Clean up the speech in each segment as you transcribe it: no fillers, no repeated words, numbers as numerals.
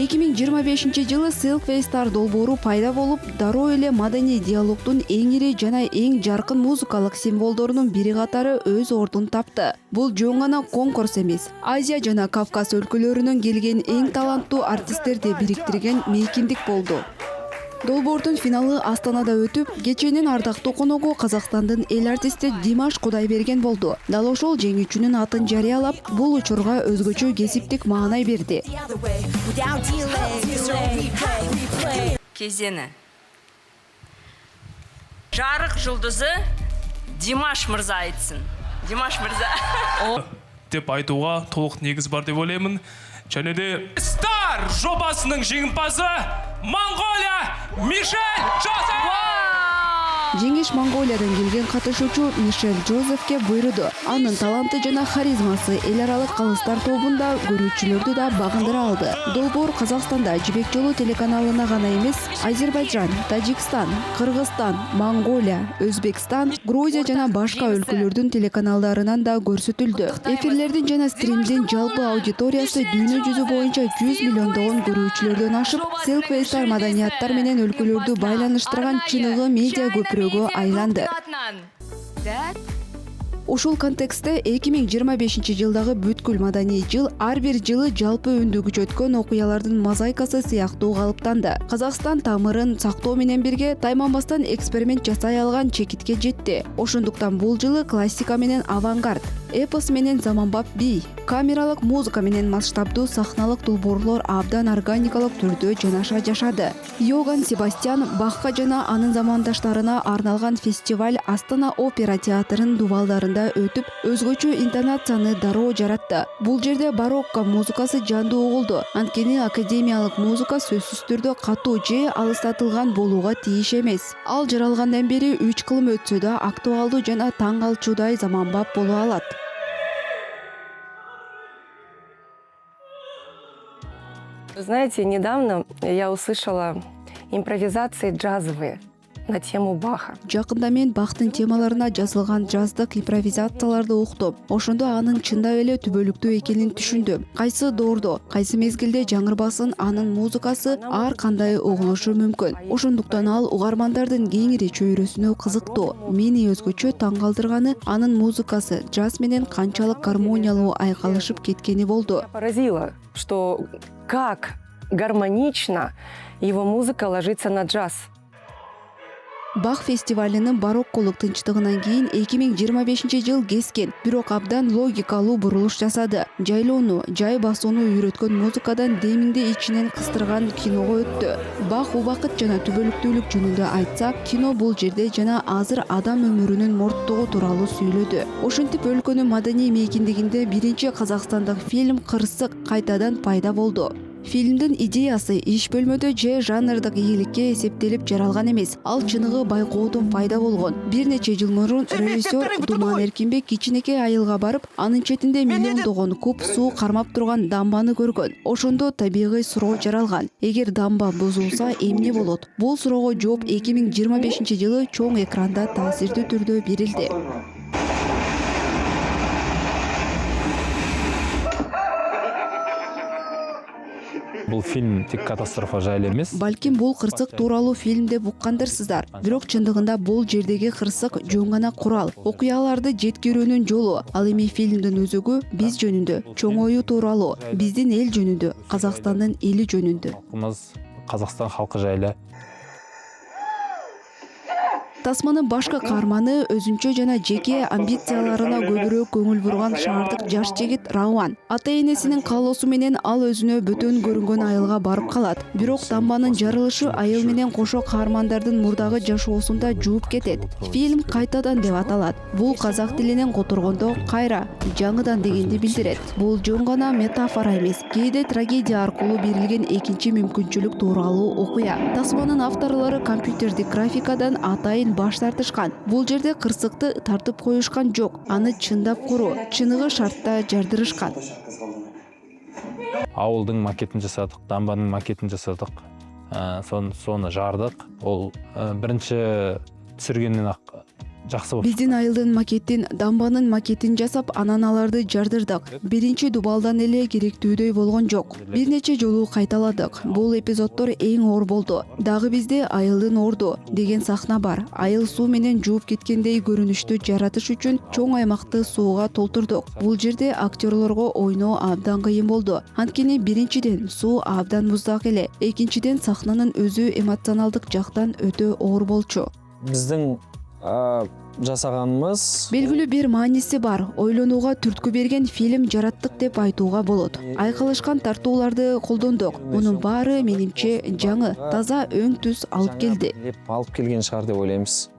2025-жылы Selfie долбоору пайда болуп, дароо эле маданий диалогдун эң ири жана эң жаркын музыкалык символдорунун бири катары өз ордун тапты. Бул жөн гана конкурс эмес. Азия жана Кавказ өлкөлөрүнөн келген эң таланттуу артисттерди бириктирген мейкиндик болду. Долбоордун финалы Астанада өтүп, кеченин ардактуу коногу Казакстандын эл артисти Димаш Кудайберген болду. Дал ошол жеңүүчүнүн атын жарыялап, бул учурга өзгөчө кесиптик маанай берди. Кезени. Жарык жылдызы Димаш мырза айтсын. Димаш мырза. Деп айтууга толук негиз бар деп ойлоймун. Және де Стар жобасының жеңімпазы Монголия Мишель Джозеф! Жеңиш Монголиядан келген катышуучу Мишель Джозефке буйруду. Анын таланты жана харизмасы эл аралык калыстар тобунда көрүүчүлөрдү да багындыра алды. Долбоор Казакстанда Жибек жолу телеканалына гана эмес, Азербайжан, Тажикстан, Кыргызстан, Монголия, Өзбекстан, Грузия жана башка өлкөлөрдүн телеканалдарынан да көрсөтүлдү. Эфирлердин жана стримдин жалпы аудиториясы дүйнө жүзү боюнча 100 миллиондогон көрүүчүлөрдөн ашып, Selfie маданияттар менен өлкөлөрдү байланыштырган чыныгы медиа көпүрөгө айланды. Ушул контекстте 2025 жылдагы бүткүл маданий жыл ар бир жылы жалпы өндүгүч өткөн окуялардын мозаикасы сыяктуу калыптанды. Казакстан тамырын сактоо менен бирге тайманбастан эксперимент жасай алган чекитке жетти. Ошондуктан бул жылы классика менен авангард, эпос менен заманбап бий, камералык музыка менен масштабдуу сахналык долбоорлор абдан органикалык түрдө жанаша жашады. Йоган Себастьян Бахка жана анын замандаштарына арналган фестиваль Астана опера театрынын дубалдарында өтүп, өзгөчө интонацияны дароо жаратты. Бул жерде барокко музыкасы жандуу угулду. Анткени академиялык музыка сөзсүз түрдө катуу же алыстатылган болууга тийиш эмес. Ал жаралгандан бери 3 кылым өтсө да актуалдуу жана таң калчудай заманбап боло алат. Знаете, недавно я услышала импровизации джазовые на тему Баха. Жакында мен Бахтын темаларына жазылган жаздык импровизацияларды уктум. Ошондо анын чындап эле түбөлүктүү экенин түшүндүм. Кайсы доордо, кайсы мезгилде жаңырбасын анын музыкасы ар кандай угулушу мүмкүн. Ошондуктан ал угармандардын кеңири чөйрөсүнө кызыктуу. Мени өзгөчө таң калтырганы анын музыкасы джаз менен канчалык гармониялуу айкалышып кеткени болду. Поразило, что как гармонично его музыка ложится на джаз. Бах фестивалынын барокколук тынчтыгынан кийин 2025 жыл кескен, бирок абдан логикалуу бурулуш жасады. Жайлоону, жай басууну үйрөткөн музыкадан демиңди ичинен кыстырган киного өттү. Бах убакыт жана түбөлүктүүлүк жөнүндө айтса, кино бул жерде жана азыр адам өмүрүнүн морттугу тууралуу сүйлөдү. Ошентип өлкөнүн маданий мейкиндигинде биринчи казакстандык фильм «Кырсык» кайтадан пайда болду. Фильмдин идеясы иш бөлмөдө же жанрдык ийгиликке эсептелип жаралган эмес. Ал чыныгы байкоодон пайда болгон. Бир нече жыл мурун режиссер Думан Эркинбек кичинекей айылга барып, анын четинде миллиондогон куб суу кармап турган дамбаны көргөн. Ошондо табигый суроо жаралган. Эгер дамба бузулса, эмне болот? Бул суроого жооп 2025 жылы чоң экранда таасирдүү түрдө берилди. Бул фильм тек катастрофа жайлы эмес. Балким бул кырсык тууралуу фильм деп уккандырсыздар. Бирок чындыгында бул жердеги кырсык жөн гана курал, окуяларды жеткирүүнүн жолу. Ал эми фильмдин өзөгү биз жөнүндө, чоң ою тууралуу, биздин эл жөнүндө, Казакстандын эли жөнүндө. Казакстан халкы жайлы. Тасманын башкы каарманы өзүнчө жана жеке амбицияларына көбүрөөк көңүл бурган шаардык жаш жигит Рауан. Ата-энесинин каалоосу менен ал өзүнө бөтөн көрүнгөн айылга барып калат. Бирок дамбанын жарылышы айыл менен кошо каармандардын мурдагы жашоосунда жууп кетет. Фильм «Кайтадан» деп аталат. Бул казак тилинен которгондо кайра, жаңыдан дегенди билдирет. Бул жөн гана метафора эмес, кээде трагедия аркылуу берилген экинчи мүмкүнчүлүк тууралуу окуя. Тасманын авторлору компьютердик графикадан атайын баш тартышкан. Бул жерде кырсыкты тартып коюшкан жок. Аны чындап куруу, чыныгы шартта жардырышкан. Ауылдың макетін жасадық, дамбаның макетін жасадық. Соны жардық. Ол бірінші түсіргеннен ақ жақсы болып Биздин айылдын макетин, дамбанын макетин жасап, анан аларды жардырдык. Биринчи дубалдан эле керектүүдөй болгон жок. Бир нече жолу кайталадык. Бул эпизоддор эң оор болду. Дагы бизде айылдын орду деген сахна бар. Айыл суу менен жууп кеткендей көрүнүштү жаратыш үчүн чоң аймакты сууга толтурдук. Бул жерде актерлорго ойноо абдан кыйын болду. Анткени биринчиден суу абдан муздак эле. Экинчиден сахнанын өзү эмоционалдык жактан өтө оор болчу. біздің жасаганымыз Белгилүү бир мааниси бар. Ойлонууга түрткү берген фильм жараттык деп айтууга болот. Айкалышкан тартууларды колдондук. Мунун баары менимче жаңы, таза өң түс алып келди. алып келген шығар деп ойлаймыз.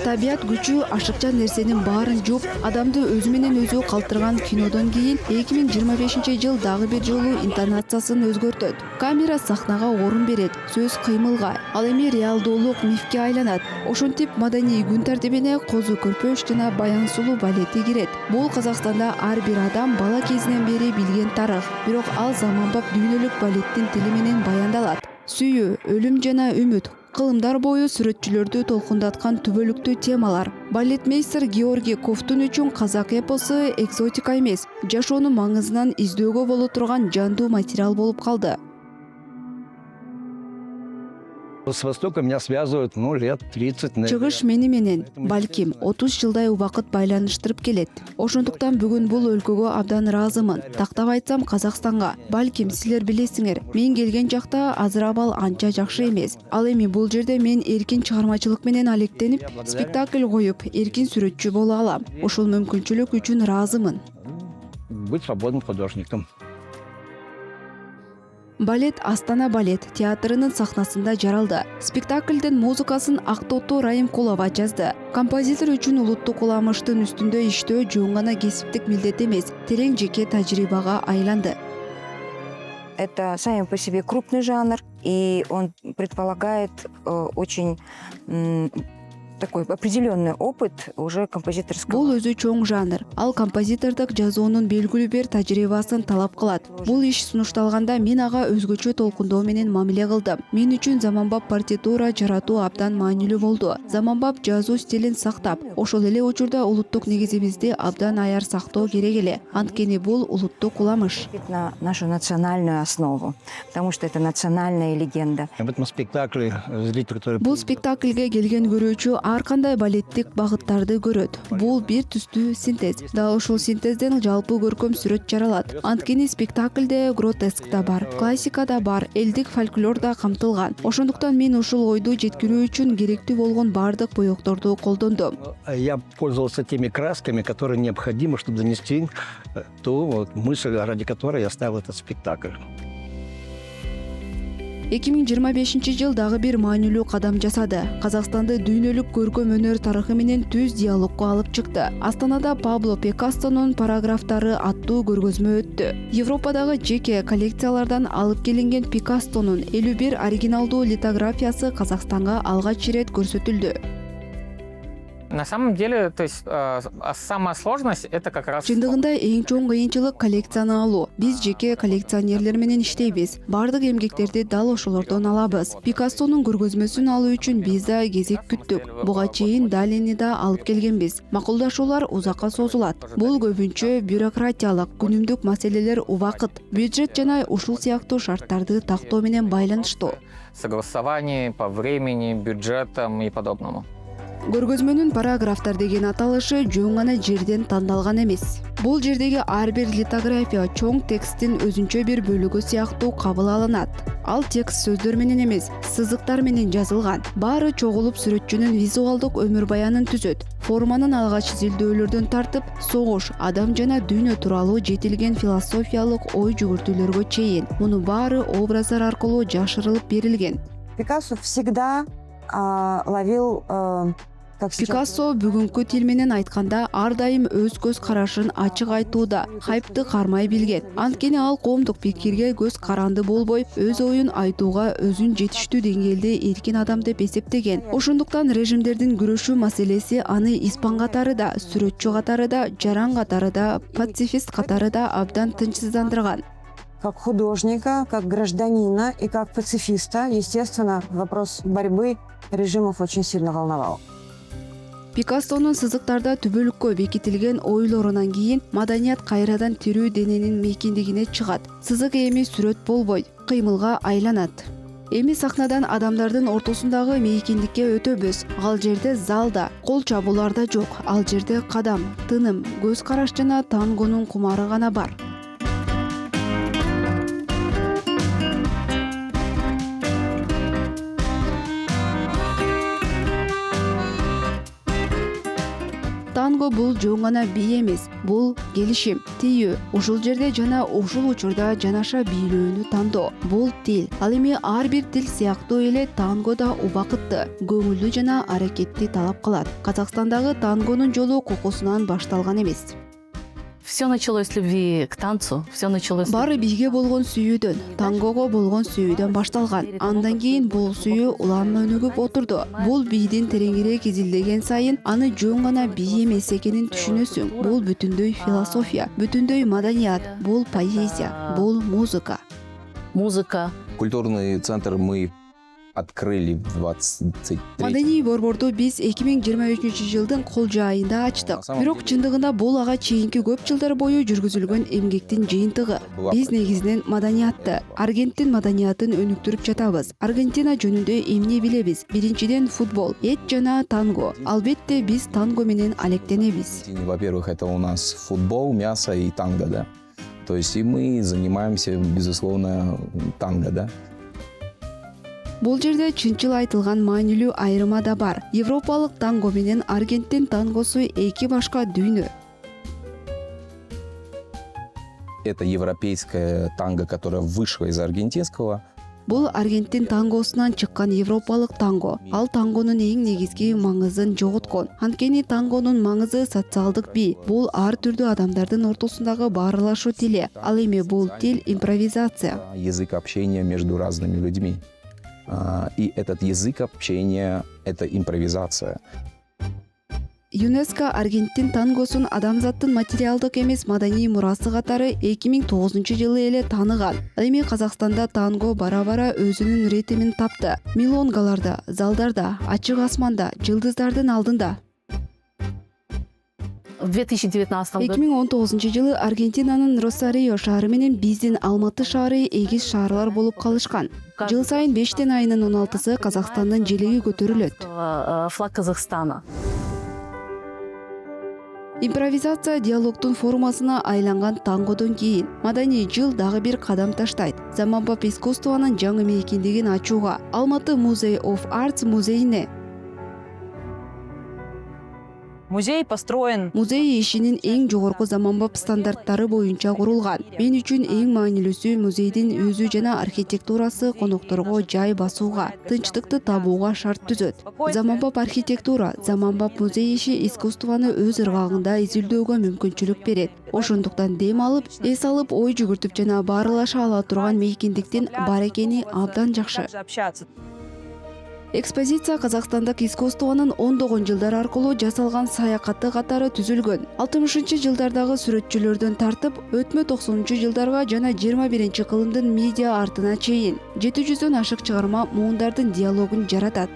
Табият күчү ашыкча нерсенин баарын жууп, адамды өзү менен өзү калтырган кинодон кийин 2025-жыл дагы бир жолу интонациясын өзгөртөт. Камера сахнага орун берет, сөз кыймылга, ал эми реалдуулук мифке айланат. Ошентип маданий күн тартибине Козу Көрпөш жана Баян Сулуу балети кирет. Бул Казакстанда ар бир адам бала кезинен бери билген тарых, бирок ал заманбап дүйнөлүк балеттин тили менен баяндалат. Сүйүү, өлүм жана үмүт, кылымдар бою сүрөтчүлөрдү толкундаткан түбөлүктүү темалар. Балетмейстер Георгий Ковтун үчүн казак эпосу экзотика эмес, жашоонун маңызынан издөөгө боло турган жандуу материал болуп калды. С Востоком меня связывают, лет 30. Чыгыш мени менен, балким, 30 жылдай убакыт байланыштырып келет. Ошондуктан бүгүн бул өлкөгө абдан ыраазымын. Тактап айтсам Казакстанга, балким силер билесиңер, мен келген жакта азыр абал анча жакшы эмес. Ал эми бул жерде мен эркин чыгармачылык менен алектенип, спектакль коюп, эркин сүрөтчү боло алам. Ошол мүмкүнчүлүк үчүн ыраазымын. Быть свободным художником. Балет Астана балет театрынын сахнасында жаралды. Спектакльдин музыкасын Актооту Райымкулова жазды. Композитор үчүн улуттук уламыштын үстүндө иштөө жөн гана кесиптик милдет эмес, терең жеке тажрыйбага айланды. Это сам по себе крупный жанр, и он предполагает очень такой определенный опыт уже композиторского. Бул өзү чоң жанр. Ал композитордук жазуунун белгилүү бир тажрыйбасын талап кылат. Бул иш сунушталганда мен ага өзгөчө толкундоо менен мамиле кылдым. Мен үчүн заманбап партитура жаратуу абдан маанилүү болду. Заманбап жазуу стилин сактап, ошол эле учурда улуттук негизибизди абдан аяр сактоо керек эле. Анткени бул улуттук уламыш. На нашу национальную основу, потому что это национальная легенда. В этом спектакле зритель, который... Бул спектакльге келген көрүүчү ар кандай балеттик багыттарды көрөт. Бул бир түстүү синтез. Дал ошол синтезден жалпы көркөм сүрөт жаралат. Анткени спектакльде гротеск да бар, классика да бар, элдик фольклор да камтылган. Ошондуктан мен ушул ойду жеткирүү үчүн керектүү болгон бардык боекторду колдондум. Я пользовался теми красками, которые необходимы, чтобы донести ту мысль, ради которой я ставил этот спектакль. 2025-жыл дагы бир маанилүү кадам жасады. Казакстанды дүйнөлүк көркөм өнөр тарыхы менен түз диалогко алып чыкты. Астанада Пабло Пикассонун параграфтары аттуу көргөзмө өттү. Европадагы жеке коллекциялардан алып келинген Пикассонун 51 оригиналдуу литографиясы Казакстанга алгач ирет көрсөтүлдү. На самом деле, то есть самая сложность это как раз... Чындыгында эң чоң кыйынчылык коллекцияны алуу. Биз жеке коллекционерлер менен иштейбиз. Бардык эмгектерди дал ошолордон алабыз. Пикассонун көргөзмөсүн алуу үчүн биз да кезек күттүк. Буга чейин Далини да алып келгенбиз. Макулдашуулар узакка созулат. Бул көбүнчө бюрократиялык, күнүмдүк маселелер убакыт, бюджет жана ушул сыяктуу шарттарды тактоо менен байланыштуу. Согласование по времени, бюджетам и подобному. Көргөзмөнүн параграфтар деген аталышы жөн гана жерден тандалган эмес. Бул жердеги ар бир литография чоң тексттин өзүнчө бир бөлүгү сыяктуу кабыл алынат. Ал текст сөздөр менен эмес, сызыктар менен жазылган. Баары чогулуп сүрөтчүнүн визуалдык өмүр баянын түзөт. Форманын алгач изилдөөлөрдөн тартып, согуш, адам жана дүйнө тууралуу жетилген философиялык ой жүгүртүүлөргө чейин. Мунун баары образдар аркылуу жашырылып берилген. Пикассо всегда ловил... Пикассо бүгүнкү тил менен айтканда ар дайым өз көз карашын ачык айтууда, хайпты кармай билген. Анткени ал коомдук пикирге көз каранды болбой, өз оюн айтууга өзүн жетиштүү деңгээлде эркин адам деп эсептеген. Ошондуктан режимдердин күрөшүү маселеси аны испан катары да, сүрөтчү катары да, жаран катары да, пацифист катары да абдан тынчсыздандырган. как художника, как гражданина и как пацифиста, естественно, вопрос борьбы режимов очень сильно волновал. Пикассонун сызыктарда түбөлүккө бекитилген ойлорунан кийин маданият кайрадан тирүү дененин мейкиндигине чыгат. Сызык эми сүрөт болбойт, кыймылга айланат. Эми сахнадан адамдардын ортосундагы мейкиндикке өтөбүз. Ал жерде залда, кол чабууларда жок. Ал жерде кадам, тыным, көз караш жана тангонун кумары гана бар. Танго бул жөн гана бий эмес, бул келишим, тиүү. Ушул жерде жана ушул учурда жанаша бийлөөнү тандоо. Бул тил. Ал эми ар бир тил сыяктуу эле танго да убакытты, көңүлдүү жана аракетти талап кылат. Казакстандагы тангонун жолу кокусунан башталган эмес. Все началось с любви к танцу, все началось... Бары бийге болгон сүйүүдөн, тангого болгон сүйүүдөн башталган. Андан кийин бул сүйүү улам өнүгүп отурду. Бул бийдин тереңирээк изилдеген сайын аны жөн гана бий эмес экенин түшүнөсүң. Бул бүтүндөй философия, бүтүндөй маданият, бул поэзия, бул музыка. Музыка. Культурный центр мы открыли в 23. Маданий борборду биз 2023 жылдын кол жайында ачтык. Бирок чындыгында бул ага чейинки көп жылдар бою жүргүзүлгөн эмгектин жыйынтыгы. Биз негизинен маданиятты, Аргентин маданиятын өнүктүрүп жатабыз. Аргентина жөнүндө эмне билебиз? Биринчиден футбол, эт жана танго. Албетте биз танго менен алектенебиз. Во-первых, это у нас футбол, мясо и танго, да. То есть и мы занимаемся, безусловно, танго, да. Бул жерде чынчыл айтылган маанилүү айырма да бар. Европалык танго менен Аргентин тангосу эки башка дүйнө. Это европейская танго, которая вышла из аргентинского. Бул Аргентин тангосунан чыккан европалык танго. Ал тангонун эң негизги маңызын жоготкон. Анткени тангонун маңызы социалдык бий. Бул ар түрдүү адамдардын ортосундагы баарлашуу тили. Ал эми бул тил импровизация. Язык общения между разными людьми. И этот язык общения – это импровизация. ЮНЕСКО Аргентин тангосун адамзаттын материалдык эмес маданий мурасы катары 2009 жылы эле тааныган. Ал эми Казакстанда танго бара-бара өзүнүн ритмин тапты. Милонгаларда, залдарда, ачык асманда, жылдыздардын алдында. В 2019 году 2019 жылы Аргентинанын Росарио шаары менен биздин Алматы шаары эгиз шаарлар болуп калышкан. Жыл сайын 5 айынын 16-сы Казакстандын желеги көтөрүлөт. флаг Казахстана. Импровизация диалогтун формасына айланган тангодон кийин маданий жыл дагы бир кадам таштайт. Заманбап искусствонун жаңы мейкиндигин ачууга Алматы Museum of Arts музейине. Музей построен. Музей ишинин эң жогорку заманбап стандарттары боюнча курулган. Мен үчүн эң маанилүүсү музейдин өзү жана архитектурасы конокторго жай басууга, тынчтыкты табууга шарт түзөт. Заманбап архитектура, заманбап музей иши искусствону өз ыргагында изилдөөгө мүмкүнчүлүк берет. Ошондуктан дем алып, эс алып, ой жүгүртүп жана баарлаша ала турган мейкиндиктин бар экени абдан жакшы. Экспозиция Казакстандык искусствонун ондогон жылдар аркылуу жасалган саякаты катары түзүлгөн. 60 жылдардагы сүрөтчүлөрдөн тартып, өтмө 90 жылдарга жана 21 кылымдын медиа артына чейин 700дөн ашык чыгарма муундардын диалогун жаратат.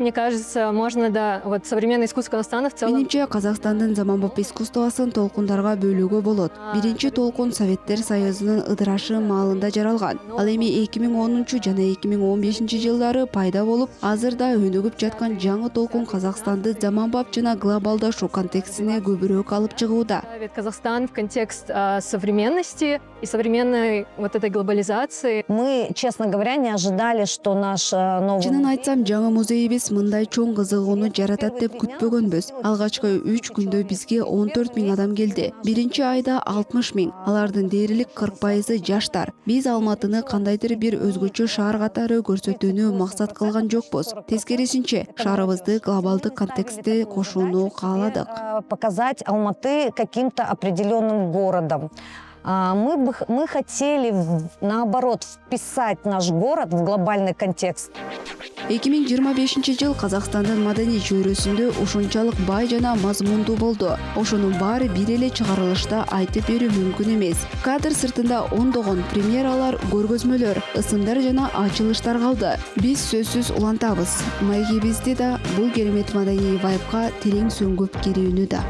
Мне кажется, можно, да, вот современное искусство Казахстана в целом... Менимче, Казакстандын заманбап искусствосын толкундарга бөлүүгө болот. Биринчи толкун Советтер Союзунун ыдырашы маалында жаралган. Ал эми 2010 жана 2015 жылдары пайда болуп, азырда өнүгүп жаткан жаңы толкун Казакстанды заманбап жана глобалдашуу контекстине көбүрөөк алып чыгууда. Казахстан в контекст современности и современной вот этой глобализации. Мы, честно говоря, не ожидали, что наш новый... Чынын айтсам, жаңы музейибиз мындай чоң кызыгууну жаратат деп күтпөгөнбүз. Алгачкы 3 күндө бизге 14 000 адам келди. Биринчи айда 60 000. Алардын дээрлик 40% жаштар. Биз Алматыны кандайдыр бир өзгөчө шаар катары көрсөтүүнү максат кылган жокпуз. Тескерисинче, шаарыбызды глобалдык контекстте кошууну кааладык. Показать Алматы каким-то определенным городом. Мы хотели, наоборот, вписать наш город в глобальный контекст. 2025 жыл Казакстандын маданий чөйрөсүндө ушунчалык бай жана мазмундуу болду. Ошонун баары бир эле чыгарылышта айтып берүү мүмкүн эмес. Кадр сыртында ондогон премьералар, көргөзмөлөр, ысымдар жана ачылыштар калды. Биз сөзсүз улантабыз. Маегибизди да бул керемет маданий вайбка терең сөңгүп кирүүнү да.